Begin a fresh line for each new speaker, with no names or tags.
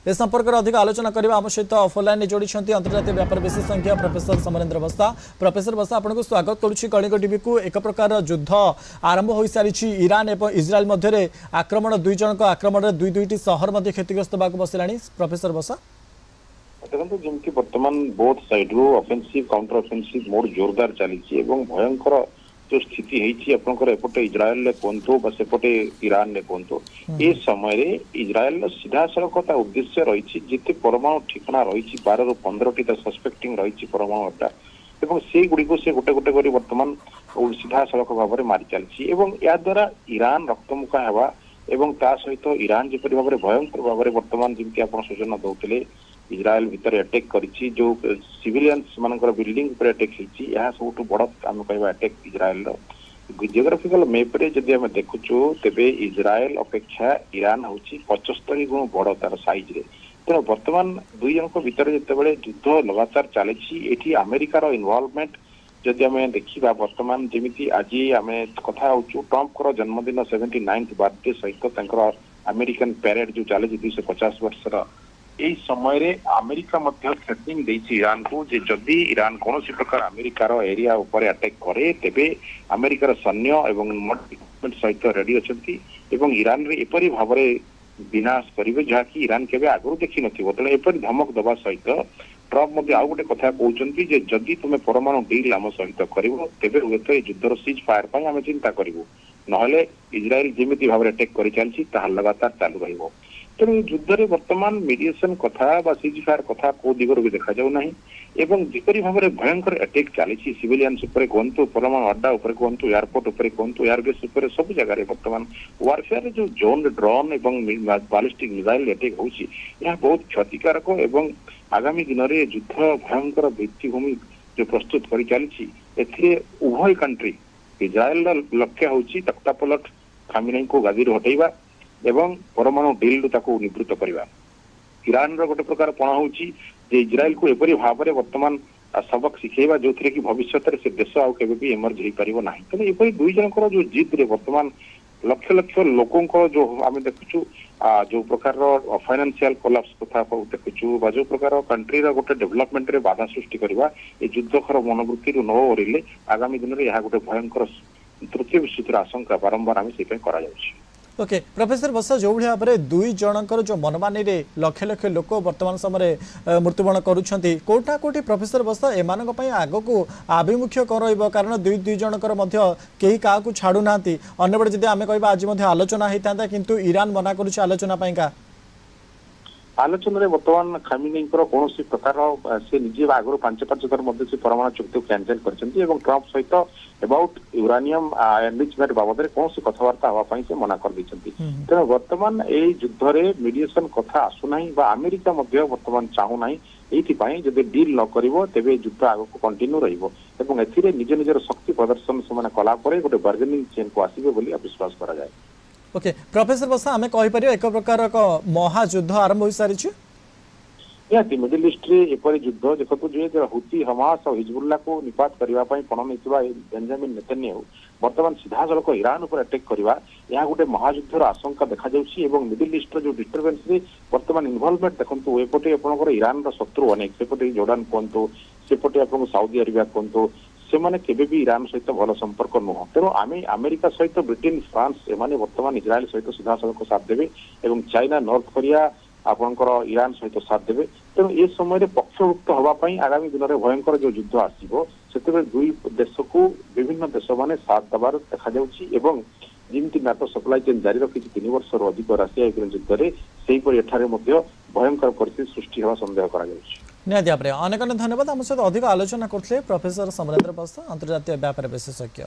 ए संपर्क में अधिक आलोचना करने आम सहित ऑफलाइन जोड़ी अंतर्जातीय व्यापार विशेषज्ञ प्रोफेसर समरेन्द्र बस्ता। प्रोफेसर बस्ता आपको स्वागत करुच्ची कलिंग टीवी को। एक प्रकार युद्ध आरंभ हो सारी ईरान और इज्राएल मध्य आक्रमण दुई जन आक्रमण दुई दुईटी सहर क्षतिग्रस्त बसला। प्रोफेसर बस्ता
देखो जमी बर्तमान बोथ साइड रू ऑफेंसिव काउंटर ऑफेंसिव मोड जोरदार चली भयंकर जो स्थिति है एपटे इज्राएल कहतु सेपटे ईरान ने कहतु ए समय इज्राएल सीधा सड़क उद्देश्य रही जिते परमाणु ठिकाना रही 12 ରୁ 15टी सस्पेक्टिंग रही परमाणु अड्डा एवं से गुड़ी को से गोटे गोटे कर बर्तमान सीधा सड़क भाव में मारी चलती या द्वारा ईरान रक्तमुखा होगा एवं ता सहित ईरान जपरी भाव में भयंकर भाव में बर्तमान जमी आप सूचना दौते इज्राएल भितर अटैक करिछि जो सिविलियंस मानकर बिल्डिंग पर अटैक होइछि यह सबुठ बड़ आम कहवा अटैक इज्राएल जियोग्राफिकल मैप रे जदि आम देखुछु तेबे इज्राएल अपेक्षा ईरान होछि 75 गुण बड़ तार साइज रे। तेणु वर्तमान दुई जनक भितर जितेबाला युद्ध लगातार चली एठी अमेरिकार इनवॉल्वमेंट जदि आम देखा वर्तमान जमी आज आम कथा होचु ट्रंप जन्मदिन 79th बर्थडे सहित अमेरिकन पैरेड जो चली 250 वर्षर यही समय रे अमेरिका मध्य थ्रेटनिंग देछि ईरान को जे जदि ईरान कौन प्रकार अमेरिकार एरिया उपर अटैक करे तेबे अमेरिकार सैन्य एवं इक्विपमेंट सहित रेडी अछंती एवं ईरान रे एपरी भाव में विनाश करिवे जहाँकि ईरान केबे आगु देखि नथिबो। तेणु एपरी धमक दबा सहित ट्रम्प मध्य आउ गोटे कथा कहउछंती जे जदि तुमे परमाणु डील आम सहित करिवो तेबे हुएत ए युद्धर सीज फायर पई आमे चिंता करिवो नहले इज्राएल जेमिति भाव में अटैक करि चलछि ताहा लगातार चालू रहिबो। तेणु युद्ध में बर्तमान मीडिएशन कथा सीज फायर कथा को दिगर भी देखा जाऊ नहीं एवं जिपरी भाव में भयंकर अटैक चली सिविलियंस उपर कहतु परमाणु अड्डा उपर कहतु एयरपोर्ट उपर कहतु एयरबेस उपर सब जगह बर्तमान वारफेयर जो जोन ड्रोन एवं बालिस्टिक मिसाइल अटैक होची यह बहुत क्षतिकारक एवं आगामी दिन में युद्ध भयंकर भित्तिभूमि जो प्रस्तुत कर चली उभय कंट्री इज्राएल लक्ष्य होची तख्तापलट खामेनेई को गादी हटेबा एवं परमाणु डील निवृत्त करवा। ईरान गोटे प्रकार पणा होची इज्राएल को एपरी भाव में वर्तमान सबक शिखेबा जो कि भविष्य से देश आउ केबे भी एमर्ज हो पारिबो नाही। तेणु एपरी दुई जनकर जो जिद रे वर्तमान लक्ष लक्ष लोकों जो आम देखुचु जो प्रकार फाइनेंशियल कोलैप्स कथा देखुचु जो प्रकार कंट्री गोटे डेवलपमेंट रे बाधा सृष्टि करवा ए युद्धकर मनोवृत्ति न ओरिले आगामी दिन में यह गोटे भयंकर तृतीय विश्व आशंका बारंबार आम से करा जाउछि।
ओके प्रोफेसर बस्ता जो भाव में दुई जनकर जो मनमानी रे लक्ष लक्ष लोक वर्तमान समय मृत्युवरण करुँच कोटा कोटी प्रोफेसर बस्ता एमान आग को आभिमुख्य कर कारण दुई दुई जनकर कहीं क्या छाड़ू ना अन्य बड़े जब आम कह आज आलोचना होता है किंतु ईरान मना करुच्च आलोचना
आलोचन में बर्तमान खामेनेई कौन प्रकार से निजे आगु 5-5 थर से परमाणु चुक्ति कैंसेल कर ट्रंप सहित अबाउट यूरानियम एनरिचमेंट बाबद में कौन कथबार्ता हाँपाई से मना कर तेणु वर्तमान यही युद्ध में मीडिएशन कथा आसुना अमेरिका वर्तमान चाहूना ये जब डील न कर तेज युद्ध आग को कंटिन्यू रही निज निजर शक्ति प्रदर्शन से कलापर गोटे बार्गेनिंग चेन को आसवे विश्वास करा जाए।
ओके प्रोफेसर बस्ता आम कहीपर एक प्रकार महायुद्ध आरंभ हो सारी
निहाती मिडिल ईस्ट रे एपरी युद्ध देखो जो हुती हमास और हिजबुल्ला को निपात करने पण नहीं बेंजामिन नेतन्याहू वर्तमान सीधा सड़क ईरान उपर अटैक करवा यह गोटे महायुद्धर आशंका देखा मिडिल ईस्ट जो डिस्टर्बेंस रे वर्तमान इनवॉल्वमेंट देखो एपटे आप ईरान शत्रु अनेक सेपटे जोर्डान कहतु सेपटे आप साउदी अरेबिया कहतु से माने केबे भी ईरान सहित भल संपर्क नुह। तेणु आम अमेरिका सहित ब्रिटेन फ्रांस एमाने वर्तमान इज्राएल सहित सीधा सड़क साथ देवे एवं चाइना नॉर्थ कोरिया आपणकर ईरान सहित साथ देवे। तेणु ए समय पक्षभुक्त होगापाई आगामी दिन में भयंकर जो युद्ध आसो से दुई देश को विभिन्न देश माने साथ देवार देखा जमी नाटो सप्लाई चेन जारी रखी 3 वर्ष अधिक राशिया युद्ध में सेहीपरि एठारे भयंकर परिस्थिति सृष्टि होगा संदेह करा
निहाती भाव में अनेक धन्यवाद आम सहित अधिक आलोचना करते प्रोफेसर समरेन्द्र बस्ता अंतर्जातीय व्यापार विशेषज्ञ।